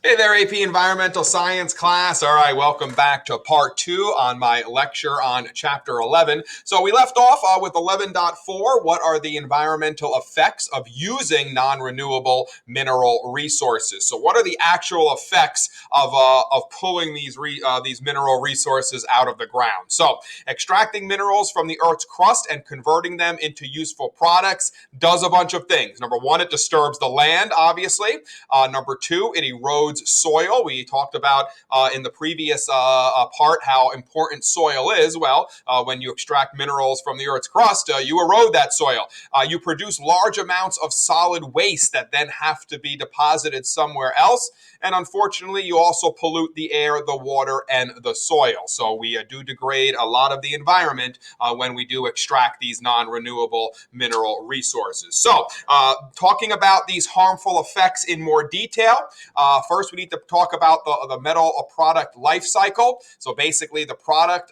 Hey there, AP Environmental Science class. All right, welcome back to part 2 on my lecture on chapter 11. So we left off with 11.4. What are the environmental effects of using non-renewable mineral resources? So what are the actual effects of pulling these mineral resources out of the ground? So extracting minerals from the Earth's crust and converting them into useful products does a bunch of things. Number one, it disturbs the land, obviously. Number two, it erodes soil. We talked about in the previous part how important soil is. Well, when you extract minerals from the Earth's crust, you erode that soil. You produce large amounts of solid waste that then have to be deposited somewhere else. And unfortunately, you also pollute the air, the water, and the soil. So we do degrade a lot of the environment when we do extract these non-renewable mineral resources. So talking about these harmful effects in more detail, first we need to talk about the metal product life cycle. So basically the product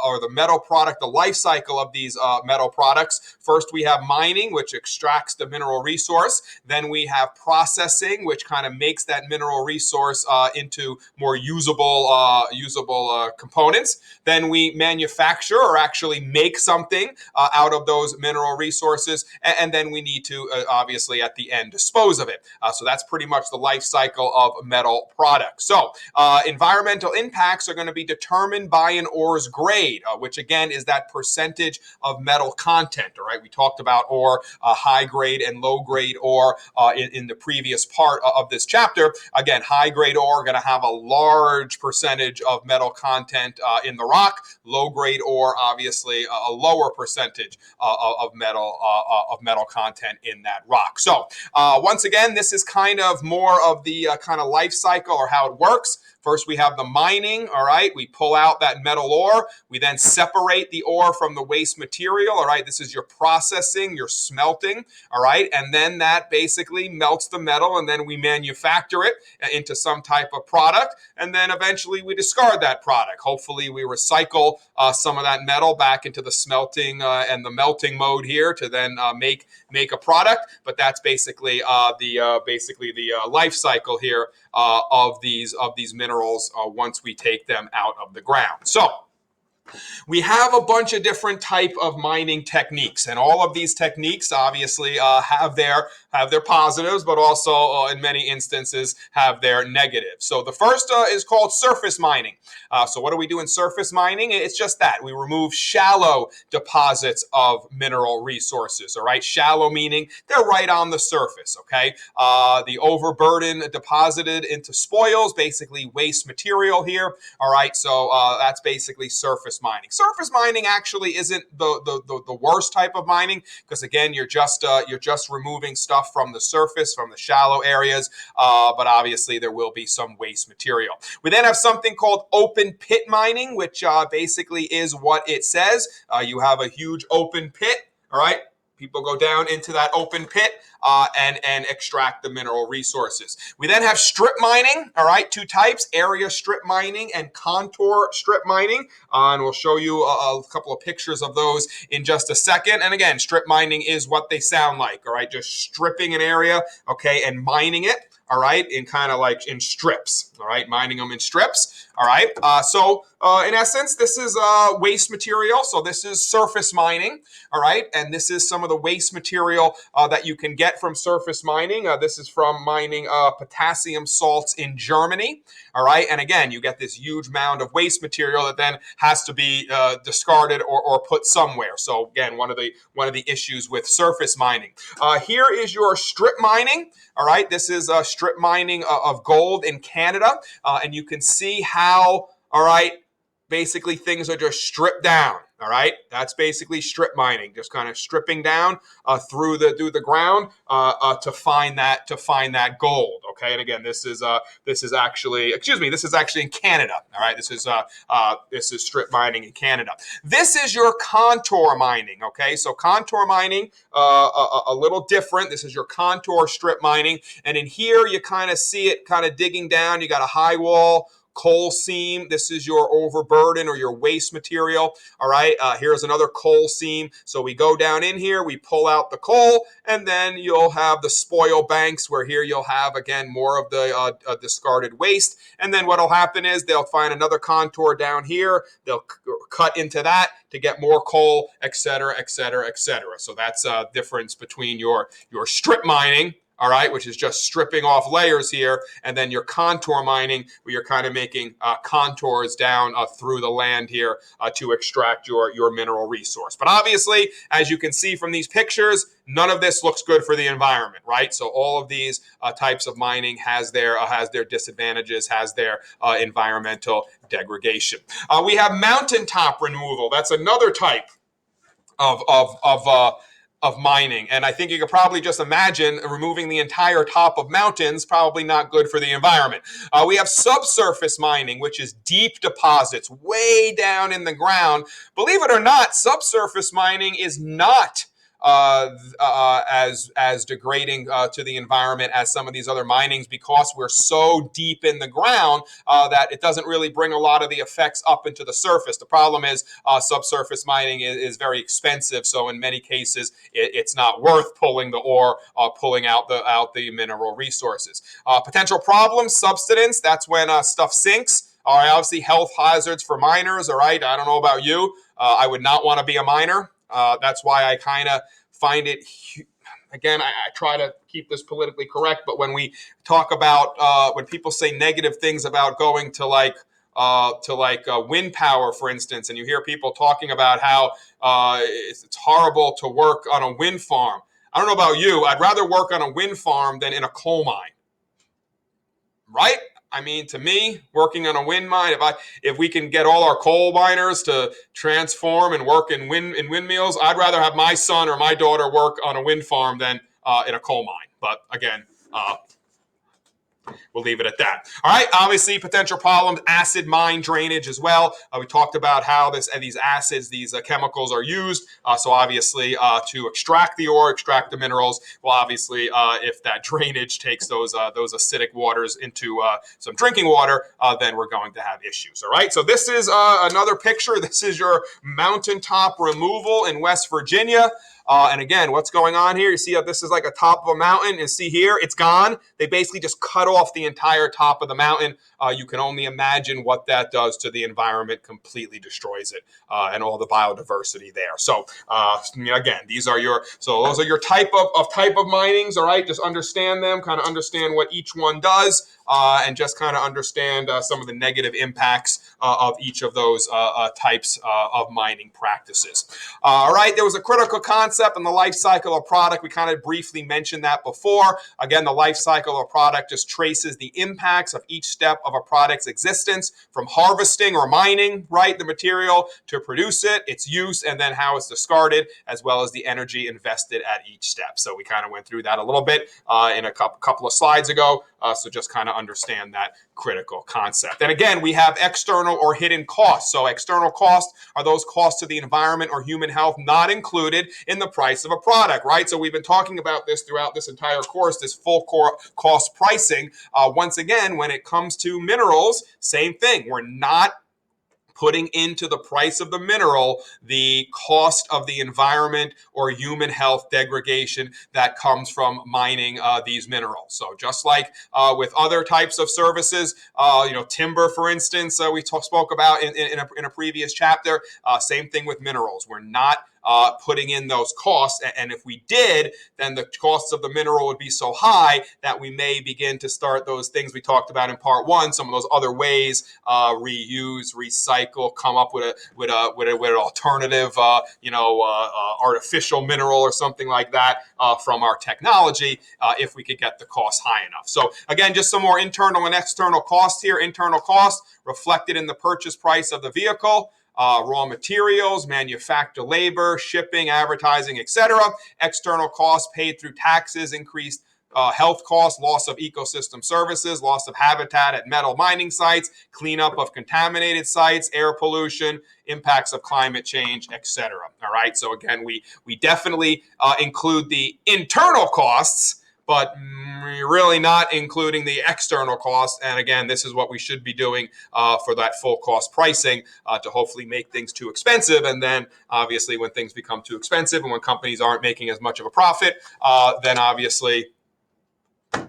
or the metal product, the life cycle of these metal products. First we have mining, which extracts the mineral resource. Then we have processing, which kind of makes that mineral resource into more usable components. Then we manufacture or actually make something out of those mineral resources. And then we need to obviously at the end dispose of it. So that's pretty much the life cycle of metal products. So environmental impacts are going to be determined by an ore's grade, which again is that percentage of metal content. All right, we talked about ore, high grade and low grade ore in the previous part of this chapter. Again, high grade ore going to have a large percentage of metal content in the rock. Low grade ore, obviously, a lower percentage of metal content in that rock. So once again, this is kind of more of the kind of life cycle or how it works. First, we have the mining, all right? We pull out that metal ore. We then separate the ore from the waste material, all right? This is your processing, your smelting, all right? And then that basically melts the metal, and then we manufacture it into some type of product, and then eventually we discard that product. Hopefully, we recycle some of that metal back into the smelting and the melting mode here to then make a product. But that's basically the life cycle here of these minerals once we take them out of the ground. So we have a bunch of different type of mining techniques, and all of these techniques obviously have their positives, but also in many instances have their negatives. So the first is called surface mining. So what do we do in surface mining? It's just that we remove shallow deposits of mineral resources. All right, shallow meaning they're right on the surface. Okay, the overburden deposited into spoils, basically waste material here. All right, so that's basically surface mining. Surface mining actually isn't the worst type of mining because again, you're just removing stuff from the surface, from the shallow areas, but obviously there will be some waste material. We then have something called open pit mining, which basically is what it says. You have a huge open pit, all right? People go down into that open pit and extract the mineral resources. We then have strip mining, all right, two types, area strip mining and contour strip mining. And we'll show you a couple of pictures of those in just a second. And again, strip mining is what they sound like, all right, just stripping an area, okay, and mining it, all right, in kind of like in strips, all right, mining them in strips, all right. So in essence, this is waste material. So this is surface mining, all right, and this is some of the waste material that you can get from surface mining. This is from mining potassium salts in Germany, all right, and again, you get this huge mound of waste material that then has to be discarded or put somewhere. So again, one of the issues with surface mining. Here is your strip mining. All right, this is strip mining of gold in Canada, and you can see how, all right, basically things are just stripped down. All right, that's basically strip mining, just kind of stripping down through the ground to find that gold. Okay, and again, this is actually in Canada. All right, this is strip mining in Canada. This is your contour mining. Okay, so contour mining a little different. This is your contour strip mining, and in here you kind of see it kind of digging down. You got a high wall, coal seam. This is your overburden or your waste material. All right, here's another coal seam. So we go down in here, we pull out the coal, and then you'll have the spoil banks where here you'll have, again, more of the discarded waste. And then what'll happen is they'll find another contour down here. They'll cut into that to get more coal, et cetera, et cetera, et cetera. So that's a difference between your strip mining, all right, which is just stripping off layers here, and then your contour mining, where you're kind of making contours down through the land here to extract your mineral resource. But obviously, as you can see from these pictures, none of this looks good for the environment, right? So all of these types of mining has their disadvantages, has their environmental degradation. We have mountaintop removal. That's another type of mining. And I think you could probably just imagine removing the entire top of mountains, probably not good for the environment. We have subsurface mining, which is deep deposits way down in the ground. Believe it or not, subsurface mining is not as degrading to the environment as some of these other minings, because we're so deep in the ground that it doesn't really bring a lot of the effects up into the surface. The problem is subsurface mining is very expensive, so in many cases it's not worth pulling the ore, pulling out the mineral resources. Potential problems: subsidence. That's when stuff sinks. All right, obviously health hazards for miners. All right, I don't know about you. I would not want to be a miner. That's why I kind of find it, again, I try to keep this politically correct, but when we talk about, when people say negative things about going to wind power, for instance, and you hear people talking about how it's horrible to work on a wind farm. I don't know about you. I'd rather work on a wind farm than in a coal mine, right? I mean, to me, working on a wind mine, if we can get all our coal miners to transform and work in windmills, I'd rather have my son or my daughter work on a wind farm than in a coal mine. But again, we'll leave it at that. All right. Obviously, potential problems: acid mine drainage as well. We talked about how these acids, these chemicals are used. So obviously, to extract the ore, extract the minerals. Well, obviously, if that drainage takes those acidic waters into some drinking water, then we're going to have issues. All right. So this is another picture. This is your mountaintop removal in West Virginia. And again, what's going on here? You see how this is like a top of a mountain, and see here, it's gone. They basically just cut off the entire top of the mountain. You can only imagine what that does to the environment. Completely destroys it and all the biodiversity there. So again, those are your type of minings. All right, just understand them, kind of understand what each one does. And just kind of understand some of the negative impacts of each of those types of mining practices. All right, there was a critical concept in the life cycle of product. We kind of briefly mentioned that before. Again, the life cycle of a product just traces the impacts of each step of a product's existence, from harvesting or mining, right, the material, to produce it, its use, and then how it's discarded, as well as the energy invested at each step. So we kind of went through that a little bit in a couple of slides ago. So just kind of understand that critical concept. And again, we have external or hidden costs. So external costs are those costs to the environment or human health not included in the price of a product, right? So we've been talking about this throughout this entire course, this full cost pricing. Once again, when it comes to minerals, same thing. We're not putting into the price of the mineral the cost of the environment or human health degradation that comes from mining these minerals. So just like with other types of services, timber, for instance, we spoke about in a previous chapter, same thing with minerals. We're not putting in those costs. And if we did, then the costs of the mineral would be so high that we may begin to start those things we talked about in part one, some of those other ways, reuse, recycle, come up with an alternative, artificial mineral or something like that from our technology, if we could get the cost high enough. So again, just some more internal and external costs here. Internal costs reflected in the purchase price of the vehicle. Raw materials, manufacturer labor, shipping, advertising, etc. External costs paid through taxes, increased health costs, loss of ecosystem services, loss of habitat at metal mining sites, cleanup of contaminated sites, air pollution, impacts of climate change, etc. All right. So again, we definitely include the internal costs, but really not including the external cost. And again, this is what we should be doing for that full cost pricing to hopefully make things too expensive. And then obviously when things become too expensive and when companies aren't making as much of a profit, then obviously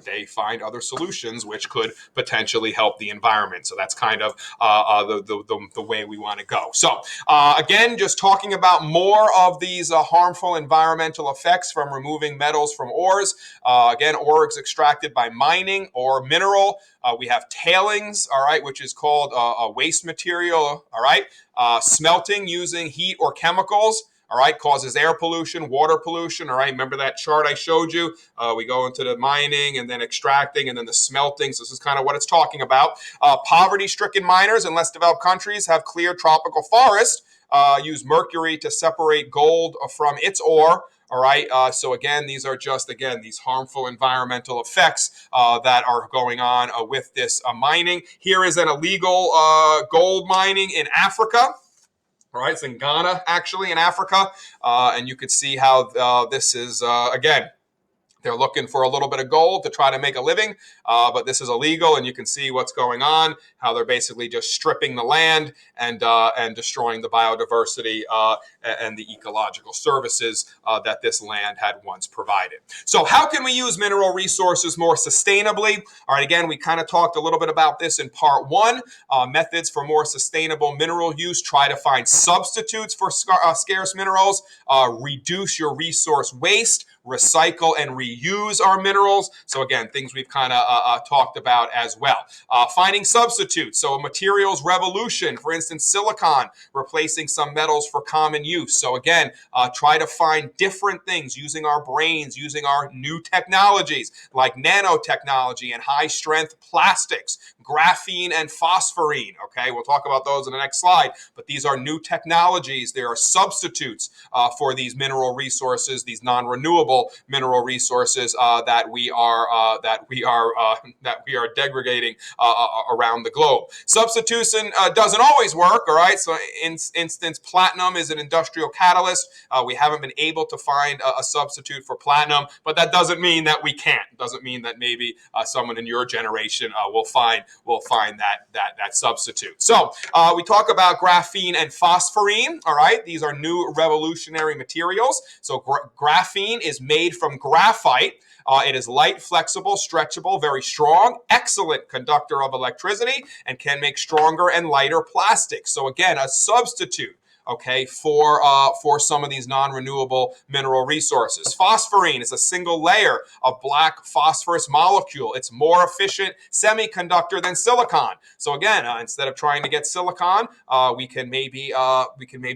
they find other solutions which could potentially help the environment. So that's kind of the way we want to go. So again, just talking about more of these harmful environmental effects from removing metals from ores. Again, ore is extracted by mining or mineral. We have tailings, all right, which is called a waste material, all right. Smelting using heat or chemicals. All right, causes air pollution, water pollution. All right, remember that chart I showed you? We go into the mining and then extracting and then the smelting. So this is kind of what it's talking about. Poverty-stricken miners in less developed countries have cleared tropical forests, use mercury to separate gold from its ore. All right. So again, these are just, again, these harmful environmental effects that are going on with this mining. Here is an illegal gold mining in Africa. All right, it's in Ghana, actually, in Africa. And you can see how this is, again, they're looking for a little bit of gold to try to make a living, but this is illegal, and you can see what's going on, how they're basically just stripping the land and destroying the biodiversity and the ecological services that this land had once provided. So how can we use mineral resources more sustainably? All right, again, we kind of talked a little bit about this in part one. Methods for more sustainable mineral use: try to find substitutes for scarce minerals, reduce your resource waste, recycle and reuse our minerals. So again, things we've kind of talked about as well. Finding substitutes. So a materials revolution, for instance, silicon, replacing some metals for common use. So again, try to find different things using our brains, using our new technologies like nanotechnology and high strength plastics, graphene and phosphorine. Okay, we'll talk about those in the next slide, but these are new technologies. There are substitutes for these mineral resources, these non-renewable mineral resources that we are degrading around the globe. Substitution doesn't always work. All right. So, in instance, platinum is an industrial catalyst. We haven't been able to find a substitute for platinum, but that doesn't mean that we can't. It doesn't mean that maybe someone in your generation will find that substitute. So we talk about graphene and phosphorine. All right. These are new revolutionary materials. So graphene is made from graphite. It is light, flexible, stretchable, very strong, excellent conductor of electricity, and can make stronger and lighter plastics. So again, a substitute, okay, for some of these non-renewable mineral resources. Phosphorine is a single layer of black phosphorus molecule. It's more efficient semiconductor than silicon. So again, instead of trying to get silicon, we can maybe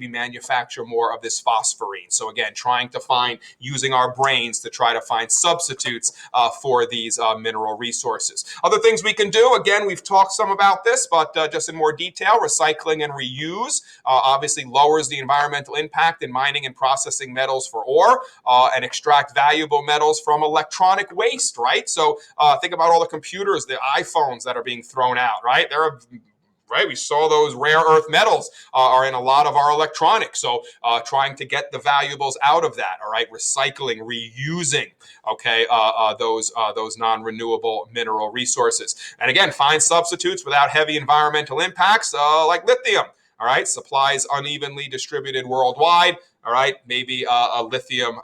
manufacture more of this phosphorine. So again, trying to find, using our brains to try to find substitutes for these mineral resources. Other things we can do, again, we've talked some about this, but just in more detail: recycling and reuse. Obviously lowers the environmental impact in mining and processing metals for ore, and extract valuable metals from electronic waste, right? So think about all the computers, the iPhones that are being thrown out, right? Right, we saw those rare earth metals are in a lot of our electronics. So trying to get the valuables out of that, all right, recycling, reusing, okay, those non-renewable mineral resources. And again, find substitutes without heavy environmental impacts, like lithium. All right, supplies unevenly distributed worldwide. All right, maybe lithium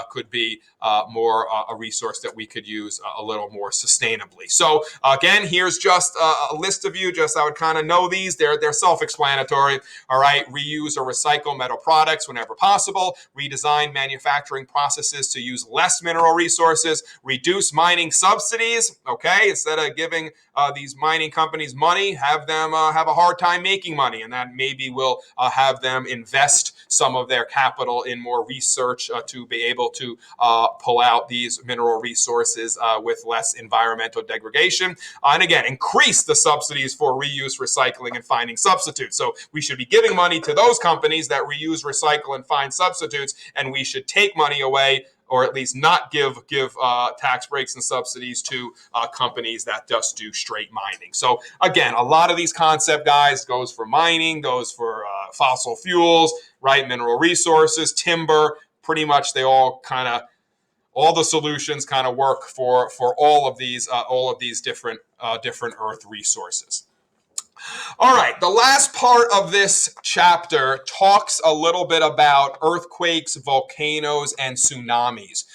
could be more a resource that we could use a little more sustainably. So again, here's just a list of you. Just I would kind of know these. They're self-explanatory. All right, reuse or recycle metal products whenever possible. Redesign manufacturing processes to use less mineral resources. Reduce mining subsidies. Okay, instead of giving these mining companies money, have them have a hard time making money, and that maybe will have them invest some of their capital in more research to be able to pull out these mineral resources with less environmental degradation. And again, increase the subsidies for reuse, recycling, and finding substitutes. So we should be giving money to those companies that reuse, recycle, and find substitutes, and we should take money away, or at least not give tax breaks and subsidies to companies that just do straight mining. So again, a lot of these concept, guys, goes for mining, goes for fossil fuels, right? Mineral resources, timber, pretty much they all kind of all the solutions kind of work for all of these different Earth resources. All right, the last part of this chapter talks a little bit about earthquakes, volcanoes, and tsunamis.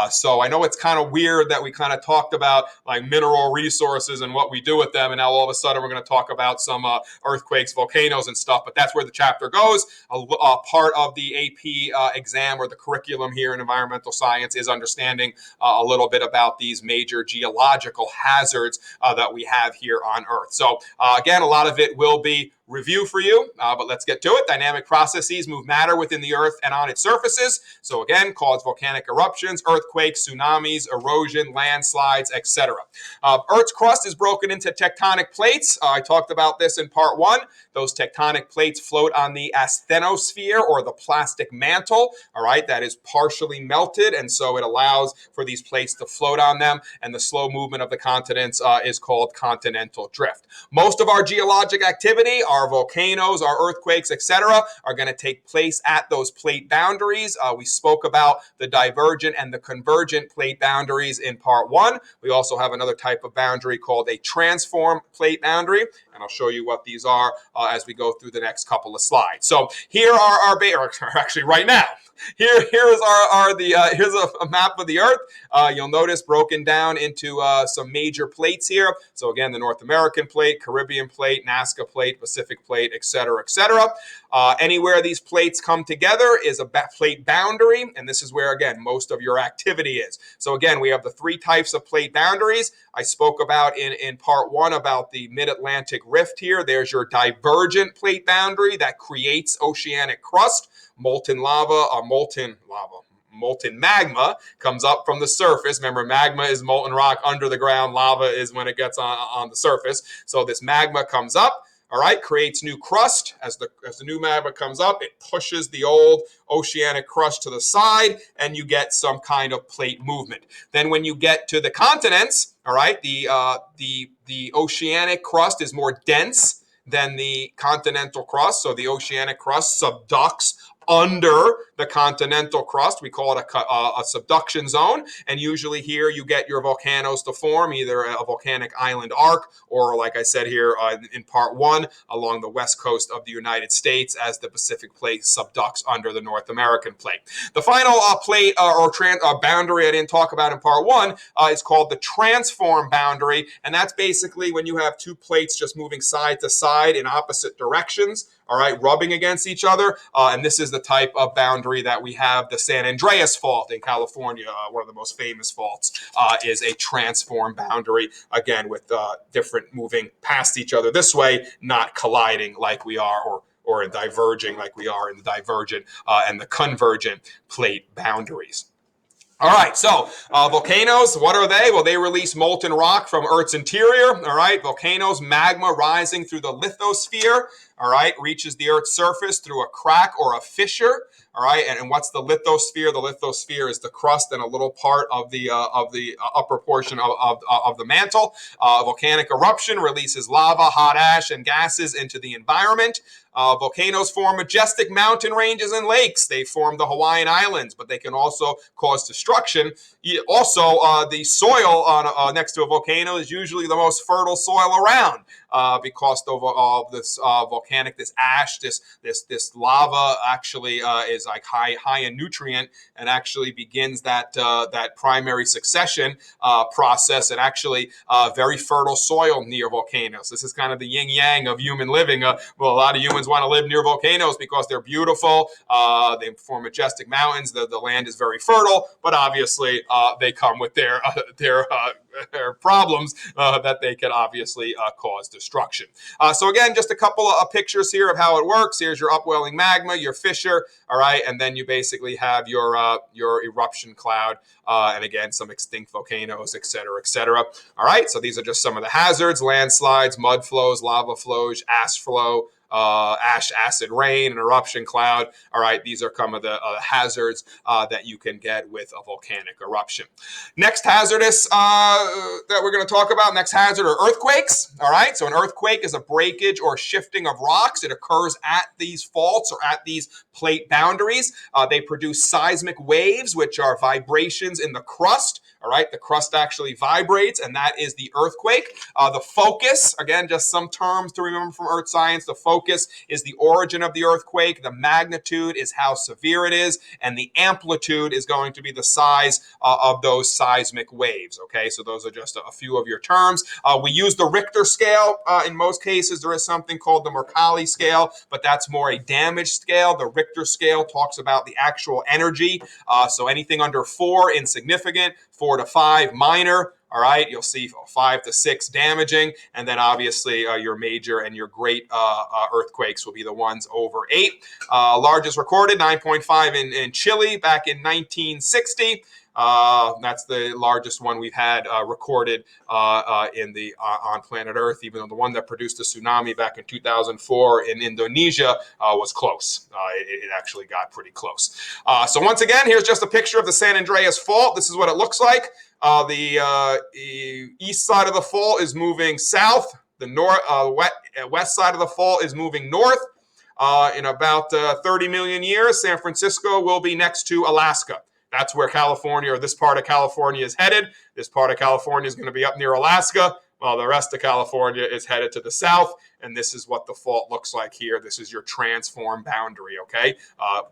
So I know it's kind of weird that we kind of talked about like mineral resources and what we do with them, and now all of a sudden we're going to talk about some earthquakes, volcanoes, and stuff. But that's where the chapter goes. A part of the AP exam or the curriculum here in environmental science is understanding a little bit about these major geological hazards that we have here on Earth. So again, a lot of it will be review for you, but let's get to it. Dynamic processes move matter within the Earth and on its surfaces. So again, cause volcanic eruptions, earthquakes, tsunamis, erosion, landslides, etc. Earth's crust is broken into tectonic plates. I talked about this in part 1. Those tectonic plates float on the asthenosphere or the plastic mantle, all right, that is partially melted, and so it allows for these plates to float on them, and the slow movement of the continents is called continental drift. Most of our geologic activity, our volcanoes, our earthquakes, etc., are going to take place at those plate boundaries. We spoke about the divergent and the convergent plate boundaries in part 1. We also have another type of boundary called a transform plate boundary, and I'll show you what these are as we go through the next couple of slides. So here are our actually right now. Here's a map of the Earth. You'll notice broken down into some major plates here. So again, the North American plate, Caribbean plate, Nazca plate, Pacific plate, etc., etc. Anywhere these plates come together is a plate boundary, and this is where, again, most of your activity is. So again, we have the 3 types of plate boundaries. I spoke about in part 1 about the mid-Atlantic rift here. There's your divergent plate boundary that creates oceanic crust. Molten magma comes up from the surface. Remember, magma is molten rock under the ground. Lava is when it gets on the surface. So this magma comes up, all right, creates new crust. As the new magma comes up, it pushes the old oceanic crust to the side, and you get some kind of plate movement. Then when you get to the continents, all right, the oceanic crust is more dense than the continental crust. So the oceanic crust subducts under the continental crust. We call it a subduction zone. And usually here you get your volcanoes to form, either a volcanic island arc or, like I said here in part 1, along the west coast of the United States as the Pacific plate subducts under the North American plate. The final plate or boundary I didn't talk about in part 1 is called the transform boundary. And that's basically when you have 2 plates just moving side to side in opposite directions, all right, rubbing against each other. And this is the type of boundary that we have. The San Andreas Fault in California, one of the most famous faults, is a transform boundary, again, with different moving past each other this way, not colliding like we are, or in diverging like we are in the divergent and the convergent plate boundaries. All right, so volcanoes, what are they? Well, they release molten rock from Earth's interior. All right, volcanoes, magma rising through the lithosphere, all right, reaches the Earth's surface through a crack or a fissure. All right, and what's the lithosphere? The lithosphere is the crust and a little part of the upper portion of the mantle. Volcanic eruption releases lava, hot ash, and gases into the environment. Volcanoes form majestic mountain ranges and lakes. They form the Hawaiian Islands, but they can also cause destruction. Also, the soil next to a volcano is usually the most fertile soil around because of this volcanic, this ash, this lava actually is like high in nutrient and actually begins that primary succession process and actually very fertile soil near volcanoes. This is kind of the yin yang of human living. Well, a lot of humans want to live near volcanoes because they're beautiful. They form majestic mountains. The land is very fertile, but obviously they come with their problems that they can obviously cause destruction. So again, just a couple of pictures here of how it works. Here's your upwelling magma, your fissure, all right, and then you basically have your eruption cloud, and again, some extinct volcanoes, et cetera, et cetera. All right, so these are just some of the hazards: landslides, mud flows, lava flows, ash flow, acid rain, an eruption cloud. All right, these are some of the hazards that you can get with a volcanic eruption. Next hazardous that we're going to talk about, next hazard are earthquakes. All right, so an earthquake is a breakage or shifting of rocks. It occurs at these faults or at these plate boundaries. They produce seismic waves, which are vibrations in the crust. All right, the crust actually vibrates, and that is the earthquake. The focus, again, just some terms to remember from earth science. The focus is the origin of the earthquake. The magnitude is how severe it is, and the amplitude is going to be the size of those seismic waves. Okay, so those are just a few of your terms. We use the Richter scale. In most cases, there is something called the Mercalli scale, but that's more a damage scale. The Richter scale talks about the actual energy. So anything under 4, insignificant. 4 to 5, minor. All right, you'll see 5 to 6 damaging, and then obviously your major and your great earthquakes will be the ones over 8. Largest recorded 9.5 in Chile back in 1960. That's the largest one we've had recorded on planet Earth, even though the one that produced a tsunami back in 2004 in Indonesia was close. It actually got pretty close. So once again, here's just a picture of the San Andreas Fault. This is what it looks like. The east side of the fault is moving south. The west side of the fault is moving north. In about 30 million years, San Francisco will be next to Alaska. That's where California, or this part of California, is headed. This part of California is going to be up near Alaska, while the rest of California is headed to the south. And this is what the fault looks like here. This is your transform boundary, okay?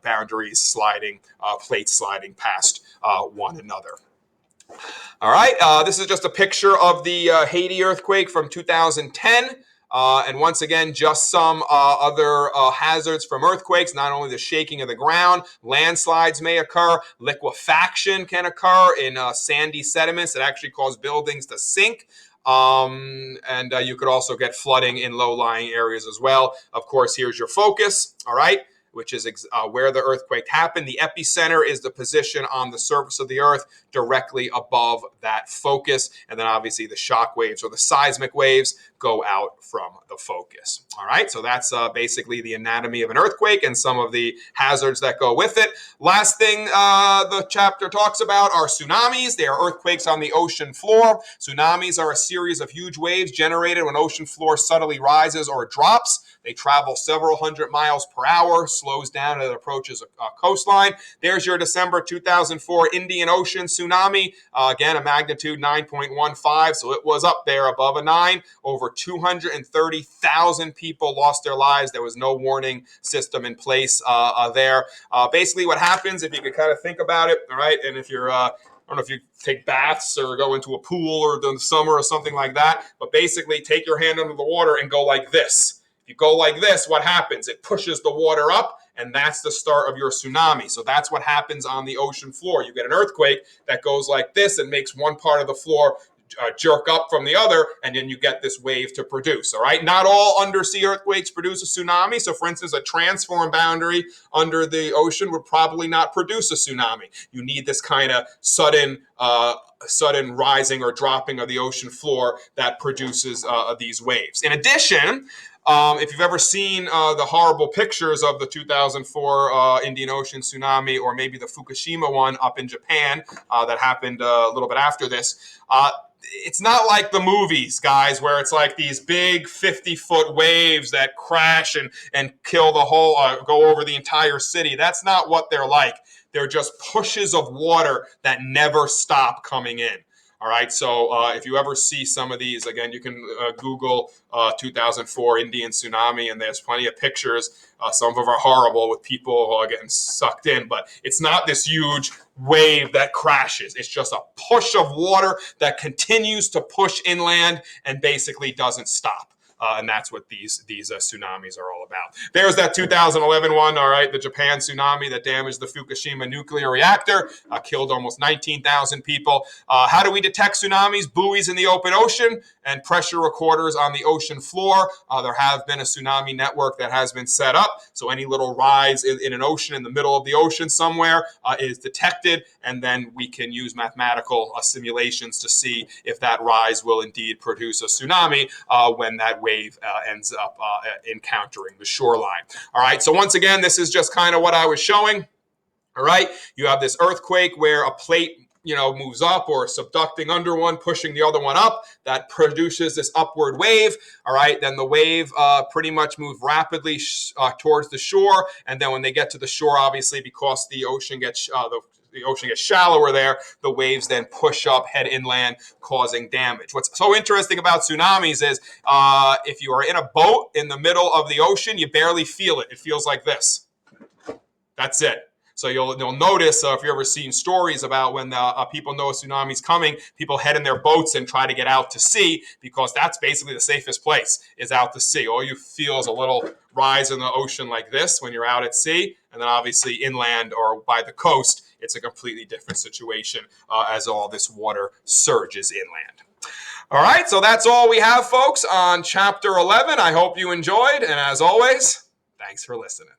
Boundaries sliding, plates sliding past one another. All right, this is just a picture of the Haiti earthquake from 2010. And once again, just some other hazards from earthquakes, not only the shaking of the ground, landslides may occur, liquefaction can occur in sandy sediments that actually cause buildings to sink. And you could also get flooding in low-lying areas as well. Of course, here's your focus, all right, which is where the earthquake happened. The epicenter is the position on the surface of the earth directly above that focus. And then obviously the shock waves or the seismic waves go out from the focus. All right, so that's basically the anatomy of an earthquake and some of the hazards that go with it. Last thing the chapter talks about are tsunamis. They are earthquakes on the ocean floor. Tsunamis are a series of huge waves generated when ocean floor subtly rises or drops. They travel several hundred miles per hour, slows down as it approaches a coastline. There's your December 2004 Indian Ocean tsunami. Again, a magnitude 9.15, so it was up there above a 9. Over 230,000 people lost their lives. There was no warning system in place there. Basically, what happens, if you could kind of think about it, all right, and if you're I don't know if you take baths or go into a pool or in the summer or something like that, but basically take your hand under the water and go like this. If you go like this, what happens? It pushes the water up, and that's the start of your tsunami. So that's what happens on the ocean floor. You get an earthquake that goes like this and makes one part of the floor jerk up from the other, and then you get this wave to produce. All right, not all undersea earthquakes produce a tsunami. So for instance, a transform boundary under the ocean would probably not produce a tsunami. You need this kind of sudden rising or dropping of the ocean floor that produces these waves. In addition, if you've ever seen the horrible pictures of the 2004 Indian Ocean tsunami, or maybe the Fukushima one up in Japan that happened a little bit after this, it's not like the movies, guys, where it's like these big 50-foot waves that crash and kill the whole, go over the entire city. That's not what they're like. They're just pushes of water that never stop coming in. All right, so if you ever see some of these, again, you can Google 2004 Indian tsunami, and there's plenty of pictures. Some of them are horrible with people getting sucked in, but it's not this huge wave that crashes. It's just a push of water that continues to push inland and basically doesn't stop. And that's what these tsunamis are all about. There's that 2011 one, all right, the Japan tsunami that damaged the Fukushima nuclear reactor, killed almost 19,000 people. How do we detect tsunamis? Buoys in the open ocean and pressure recorders on the ocean floor. There have been a tsunami network that has been set up, so any little rise in an ocean, in the middle of the ocean somewhere, is detected, and then we can use mathematical simulations to see if that rise will indeed produce a tsunami when that wave ends up encountering the shoreline. All right, so once again, this is just kind of what I was showing. All right, you have this earthquake where a plate moves up or subducting under one, pushing the other one up. That produces this upward wave. All right, then the wave pretty much move rapidly towards the shore, and then when they get to the shore, obviously because the ocean gets the ocean gets shallower there, the waves then push up, head inland, causing damage. What's so interesting about tsunamis is if you are in a boat in the middle of the ocean, you barely feel it. It feels like this. That's it. So you'll notice if you've ever seen stories about when people know a tsunami's coming, people head in their boats and try to get out to sea because that's basically the safest place is out to sea. All you feel is a little rise in the ocean like this when you're out at sea, and then obviously inland or by the coast, it's a completely different situation as all this water surges inland. All right, so that's all we have, folks, on Chapter 11. I hope you enjoyed, and as always, thanks for listening.